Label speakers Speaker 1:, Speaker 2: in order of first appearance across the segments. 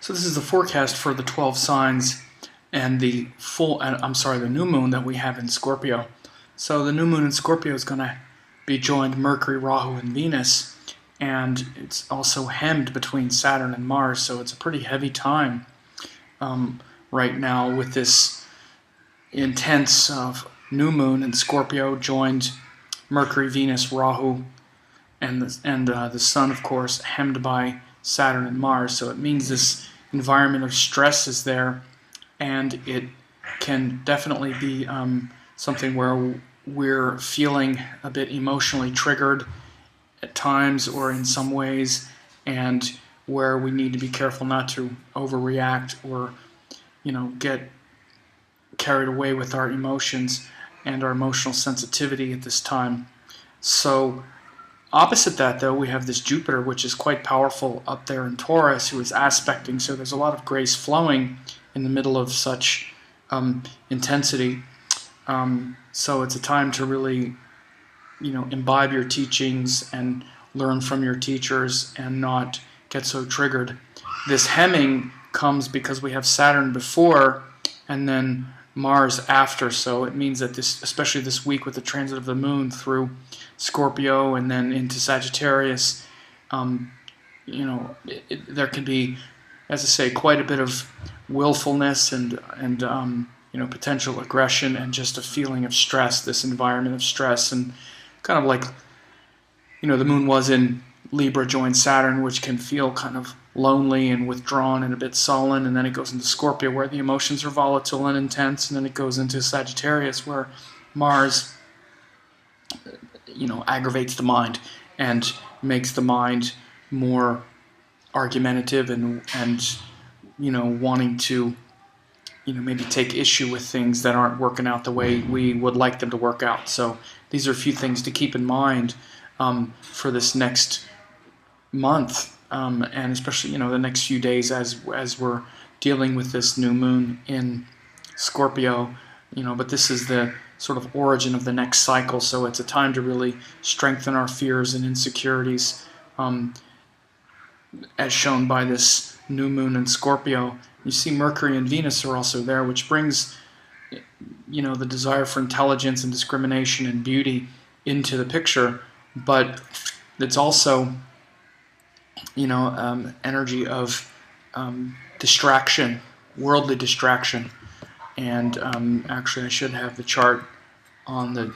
Speaker 1: So this is the forecast for the 12 signs and the the new moon that we have in Scorpio. So the new moon in Scorpio is going to be joined Mercury, Rahu, and Venus, and it's also hemmed between Saturn and Mars, so it's a pretty heavy time right now with this intense new moon in Scorpio joined Mercury, Venus, Rahu, and the Sun, of course, hemmed by Saturn and Mars. So it means this environment of stress is there, and it can definitely be something where we're feeling a bit emotionally triggered at times or in some ways, and where we need to be careful not to overreact or get carried away with our emotions and our emotional sensitivity at this time. So opposite that, though, we have this Jupiter, which is quite powerful up there in Taurus, who is aspecting, so there's a lot of grace flowing in the middle of such intensity. So it's a time to really imbibe your teachings and learn from your teachers and not get so triggered. This hemming comes because we have Saturn before and then Mars after, so it means that especially this week with the transit of the moon through Scorpio and then into Sagittarius, there can be, as I say, quite a bit of willfulness and potential aggression and just a feeling of stress, this environment of stress, and kind of like the moon was in Libra joined Saturn, which can feel kind of lonely and withdrawn and a bit sullen, and then it goes into Scorpio where the emotions are volatile and intense, and then it goes into Sagittarius where Mars aggravates the mind and makes the mind more argumentative and wanting to maybe take issue with things that aren't working out the way we would like them to work out. So these are a few things to keep in mind for this next month, and especially the next few days as we're dealing with this new moon in Scorpio. But this is the sort of origin of the next cycle, so it's a time to really strengthen our fears and insecurities, as shown by this new moon in Scorpio. You see Mercury and Venus are also there, which brings the desire for intelligence and discrimination and beauty into the picture, but it's also energy of distraction, worldly distraction. And actually I should have the chart on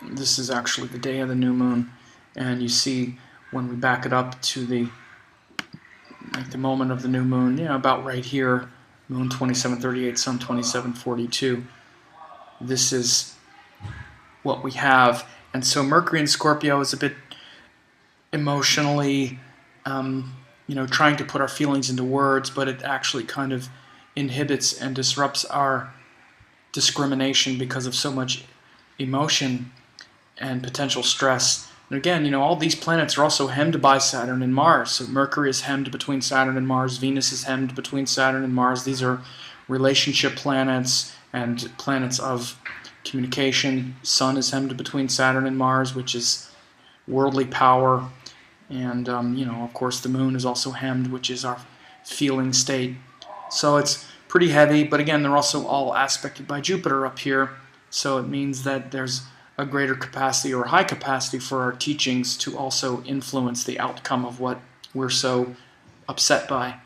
Speaker 1: this is actually the day of the new moon, and you see when we back it up to the moment of the new moon, about right here, moon 2738, sun 2742. This is what we have. And so Mercury in Scorpio is a bit emotionally, trying to put our feelings into words, but it actually kind of inhibits and disrupts our discrimination because of so much emotion and potential stress. And again, all these planets are also hemmed by Saturn and Mars. So Mercury is hemmed between Saturn and Mars. Venus is hemmed between Saturn and Mars. These are relationship planets and planets of communication. Sun is hemmed between Saturn and Mars, which is worldly power. And, of course, the moon is also hemmed, which is our feeling state. So it's pretty heavy, but again, they're also all aspected by Jupiter up here. So it means that there's a greater capacity or high capacity for our teachings to also influence the outcome of what we're so upset by.